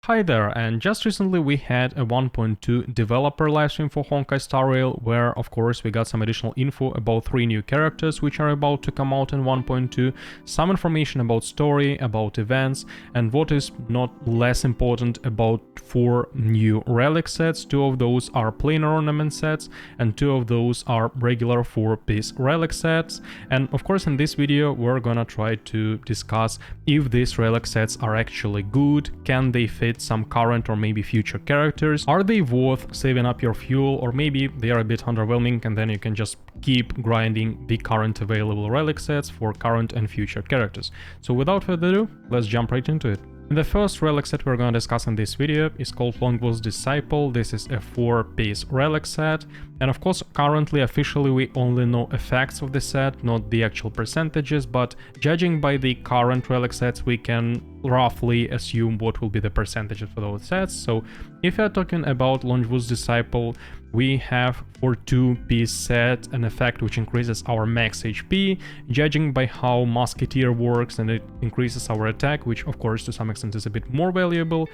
Hi there, and just recently we had a 1.2 developer livestream for Honkai Star Rail, where of course we got some additional info about 3 new characters which are about to come out in 1.2, some information about story, about events, and what is not less important, about 4 new relic sets. 2 of those are planar ornament sets, and 2 of those are regular 4-piece relic sets. And of course in this video we're gonna try to discuss if these relic sets are actually good, can they fit some current or maybe future characters, are they worth saving up your fuel, or maybe they are a bit underwhelming and then you can just keep grinding the current available relic sets for current and future characters. So without further ado, let's jump right into it. The first relic set we're going to discuss in this video is called Longwell's Disciple. This is a 4-piece relic set, and of course currently officially we only know effects of the set, not the actual percentages, but judging by the current relic sets we can roughly assume what will be the percentages for those sets. So if you're talking about Longwell's Disciple, we have for 2-piece set an effect which increases our max HP, judging by how Musketeer works, and it increases our attack, which of course to some extent is a bit more valuable.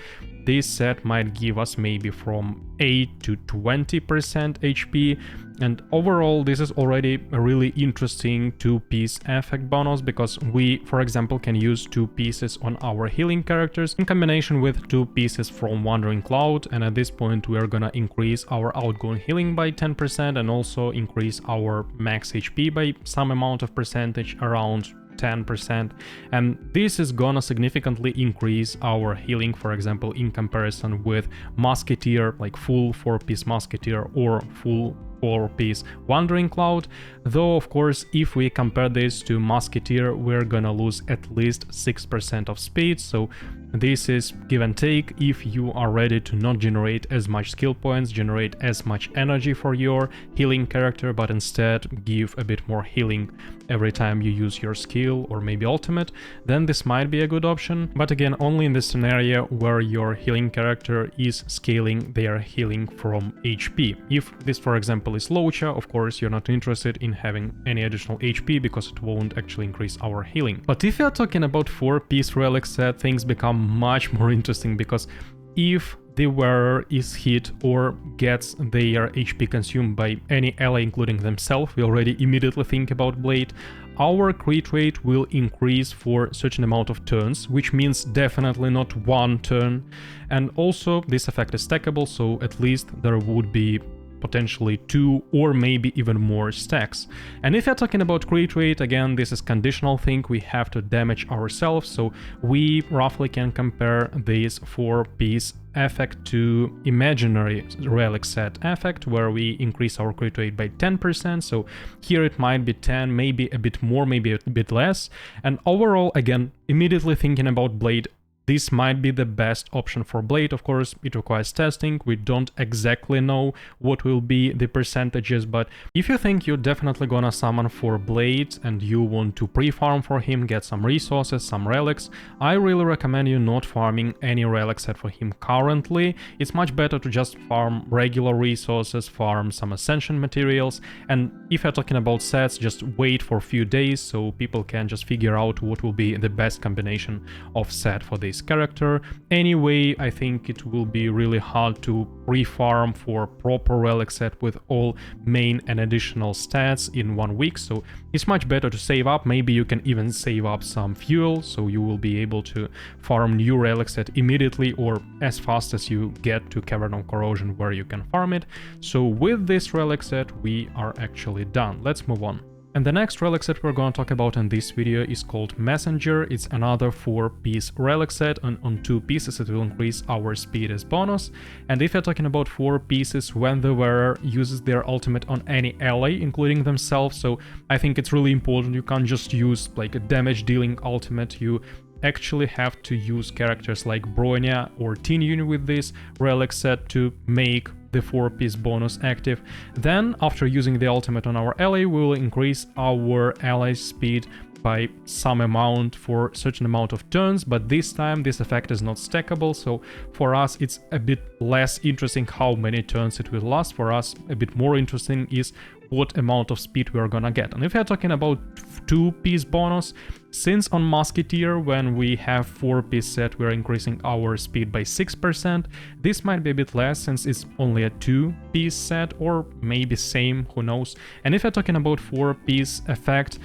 This set might give us maybe from 8 to 20% HP, and overall this is already a really interesting 2-piece effect bonus, because we, for example, can use 2 pieces on our healing characters in combination with 2 pieces from Wandering Cloud, and at this point we are gonna increase our outgoing healing by 10% and also increase our max HP by some amount of percentage, around 10%, and this is gonna significantly increase our healing, for example, in comparison with Musketeer, like full 4-piece Musketeer or full 4-piece Wandering Cloud. Though of course if we compare this to Musketeer we're gonna lose at least 6% of speed, so this is give and take. If you are ready to not generate as much skill points, generate as much energy for your healing character, but instead give a bit more healing every time you use your skill or maybe ultimate, then this might be a good option. But again, only in the scenario where your healing character is scaling their healing from HP. If this, for example, is Locha, of course you're not interested in having any additional HP because it won't actually increase our healing. But if you're talking about 4-piece relic set, things become much more interesting, because if the wearer is hit or gets their HP consumed by any ally including themselves, we already immediately think about Blade, our crit rate will increase for a certain amount of turns, which means definitely not 1 turn, and also this effect is stackable, so at least there would be potentially 2 or maybe even more stacks. And if you're talking about crit rate, again this is conditional thing, we have to damage ourselves, so we roughly can compare this 4-piece effect to imaginary relic set effect, where we increase our crit rate by 10%, so here it might be 10, maybe a bit more, maybe a bit less. And overall, again, immediately thinking about Blade, this might be the best option for Blade. Of course, it requires testing. We don't exactly know what will be the percentages, but if you think you're definitely gonna summon for Blade and you want to pre-farm for him, get some resources, some relics, I really recommend you not farming any relic set for him currently. It's much better to just farm regular resources, farm some ascension materials, and if you're talking about sets, just wait for a few days so people can just figure out what will be the best combination of set for this character. Anyway, I think it will be really hard to pre-farm for proper relic set with all main and additional stats in 1 week, so it's much better to save up. Maybe you can even save up some fuel, so you will be able to farm new relic set immediately or as fast as you get to Cavern of Corrosion where you can farm it. So with this relic set we are actually done. Let's move on. And the next relic set we're going to talk about in this video is called Messenger. It's another 4-piece relic set, and on 2 pieces it will increase our speed as bonus. And if you're talking about 4 pieces, when the wearer uses their ultimate on any ally, including themselves, so I think it's really important. You can't just use like a damage dealing ultimate, you actually have to use characters like Bronya or Teen Uni with this relic set to make the 4-piece bonus active. Then after using the ultimate on our ally, we will increase our ally's speed by some amount for a certain amount of turns, but this time this effect is not stackable, so for us it's a bit less interesting how many turns it will last. For us a bit more interesting is what amount of speed we are gonna get. And if you're talking about 2-piece bonus, since on Musketeer when we have 4-piece set we're increasing our speed by 6%, this might be a bit less since it's only a 2-piece set, or maybe same, who knows. And if you're talking about 4-piece effect,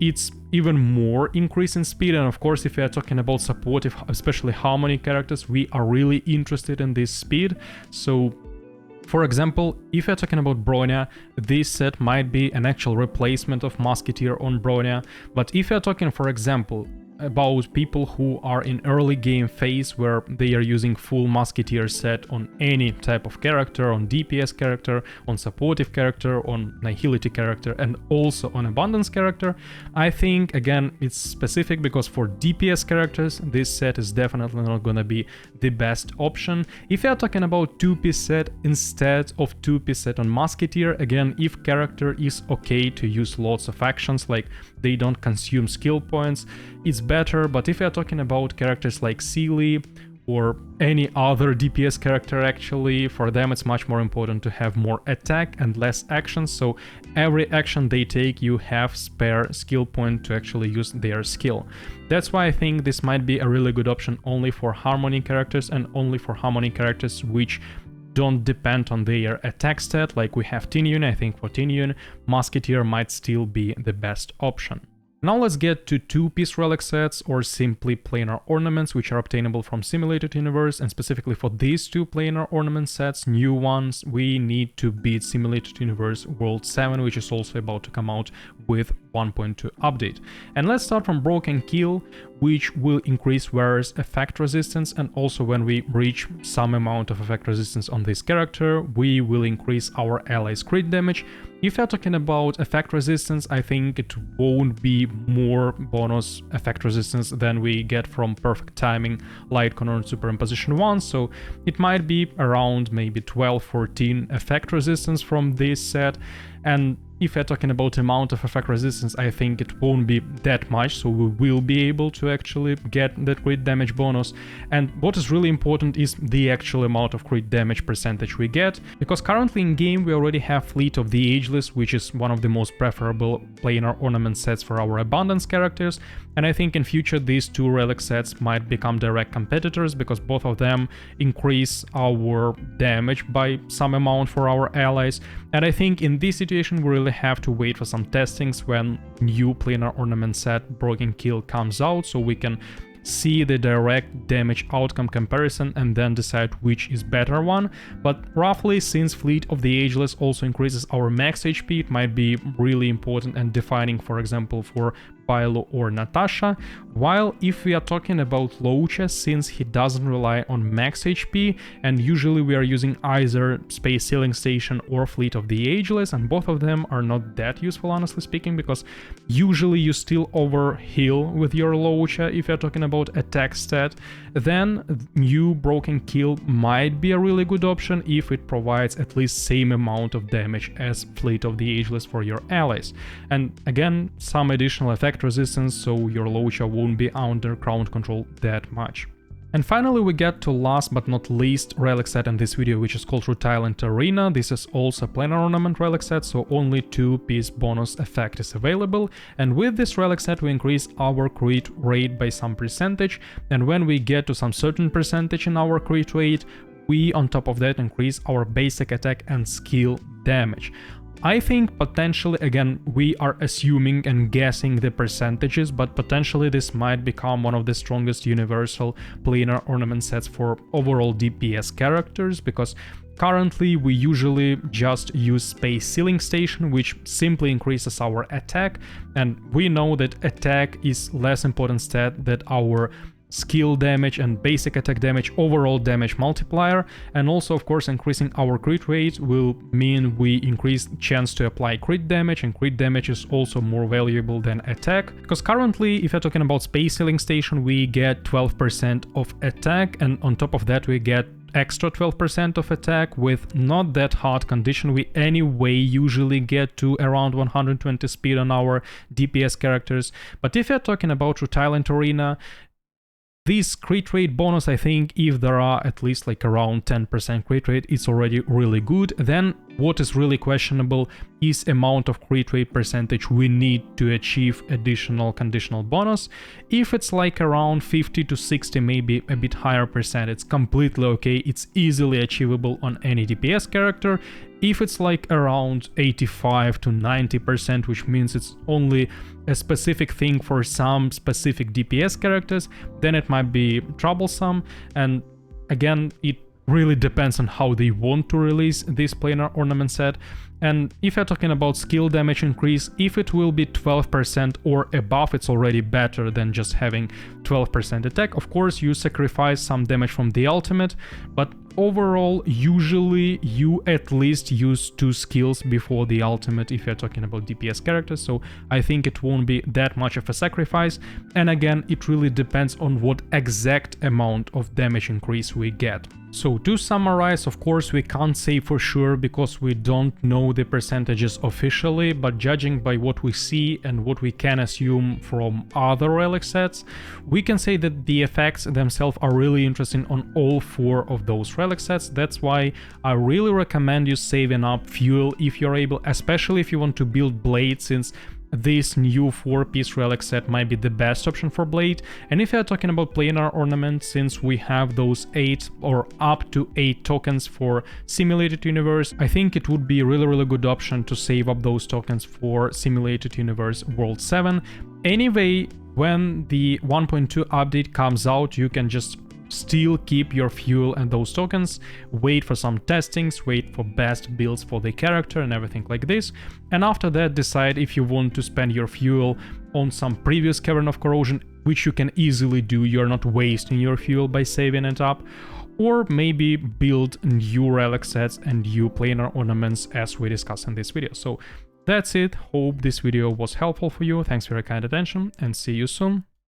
it's even more increase in speed. And of course if we are talking about supportive, especially harmony characters, we are really interested in this speed. So for example, if you're talking about Bronya, this set might be an actual replacement of Musketeer on Bronya. But if you're talking, for example, about people who are in early game phase where they are using full Musketeer set on any type of character, on DPS character, on supportive character, on Nihility character, and also on Abundance character, I think again it's specific because for DPS characters this set is definitely not gonna be the best option. If you're talking about 2-piece set instead of 2-piece set on Musketeer, again, if character is okay to use lots of actions, like they don't consume skill points, it's better. But if you're talking about characters like Sealy or any other DPS character, actually, for them it's much more important to have more attack and less actions, so every action they take you have spare skill point to actually use their skill. That's why I think this might be a really good option only for harmony characters, and only for harmony characters which don't depend on their attack stat, like we have Tinyun. I think for Tinyun, Musketeer might still be the best option. Now let's get to 2-piece relic sets, or simply planar ornaments, which are obtainable from Simulated Universe. And specifically for these two planar ornament sets, new ones, we need to beat Simulated Universe World 7, which is also about to come out with 1.2 update. And let's start from Broken Kill, which will increase wearer's effect resistance, and also when we reach some amount of effect resistance on this character, we will increase our allies' crit damage. If you're talking about effect resistance, I think it won't be more bonus effect resistance than we get from Perfect Timing, Light Corner Superimposition 1, so it might be around maybe 12-14 effect resistance from this set. And if you're talking about amount of effect resistance, I think it won't be that much, so we will be able to actually get that crit damage bonus. And what is really important is the actual amount of crit damage percentage we get, because currently in game we already have Fleet of the Ageless, which is one of the most preferable planar ornament sets for our Abundance characters, and I think in future these two relic sets might become direct competitors, because both of them increase our damage by some amount for our allies. And I think in this situation we really have to wait for some testings when new planar ornament set Broken Kill comes out, so we can see the direct damage outcome comparison and then decide which is better one. But roughly, since Fleet of the Ageless also increases our max HP, it might be really important and defining, for example, for Philo or Natasha. While if we are talking about Locha, since he doesn't rely on max HP, and usually we are using either Space Sealing Station or Fleet of the Ageless, and both of them are not that useful, honestly speaking, because usually you still overheal with your Locha if you're talking about attack stat, then new Broken Kill might be a really good option if it provides at least same amount of damage as Fleet of the Ageless for your allies. And again, some additional effect resistance, so your Locha won't be under crowd control that much. And finally we get to last but not least relic set in this video, which is called Rutile Arena. This is also a planar ornament relic set, so only 2-piece bonus effect is available. And with this relic set we increase our crit rate by some percentage, and when we get to some certain percentage in our crit rate, we on top of that increase our basic attack and skill damage. I think potentially, again, we are assuming and guessing the percentages, but potentially this might become one of the strongest universal planar ornament sets for overall DPS characters, because currently we usually just use Space Sealing Station, which simply increases our attack, and we know that attack is less important stat than our skill damage and basic attack damage, overall damage multiplier. And also, of course, increasing our crit rate will mean we increase chance to apply crit damage, and crit damage is also more valuable than attack, because currently if you're talking about Space Sealing Station we get 12% of attack, and on top of that we get extra 12% of attack. With not that hard condition, we anyway usually get to around 120 speed on our DPS characters. But if you're talking about Rutilant Arena, this crit rate bonus, I think if there are at least like around 10% crit rate, it's already really good. Then what is really questionable is amount of crit rate percentage we need to achieve additional conditional bonus. If it's like around 50 to 60, maybe a bit higher percent, it's completely okay. It's easily achievable on any DPS character. If it's like around 85 to 90%, which means it's only a specific thing for some specific DPS characters, then it might be troublesome. And again, it really depends on how they want to release this planar ornament set. And if you're talking about skill damage increase, if it will be 12% or above, it's already better than just having 12% attack. Of course, you sacrifice some damage from the ultimate, but overall, usually you at least use 2 skills before the ultimate if you're talking about DPS characters, so I think it won't be that much of a sacrifice. And again, it really depends on what exact amount of damage increase we get. So to summarize, of course, we can't say for sure because we don't know the percentages officially, but judging by what we see and what we can assume from other relic sets, we can say that the effects themselves are really interesting on all 4 of those relic sets. That's why I really recommend you saving up fuel if you're able, especially if you want to build Blade, since this new 4-piece relic set might be the best option for Blade. And if you're talking about planar ornament, since we have those 8 or up to 8 tokens for Simulated Universe, I think it would be a really good option to save up those tokens for Simulated Universe World 7. Anyway, when the 1.2 update comes out, you can just still keep your fuel and those tokens, wait for some testings, wait for best builds for the character and everything like this, and after that decide if you want to spend your fuel on some previous cavern of corrosion, which you can easily do, you're not wasting your fuel by saving it up, or maybe build new relic sets and new planar ornaments as we discussed in this video. So that's it, hope this video was helpful for you, thanks for your kind attention and see you soon.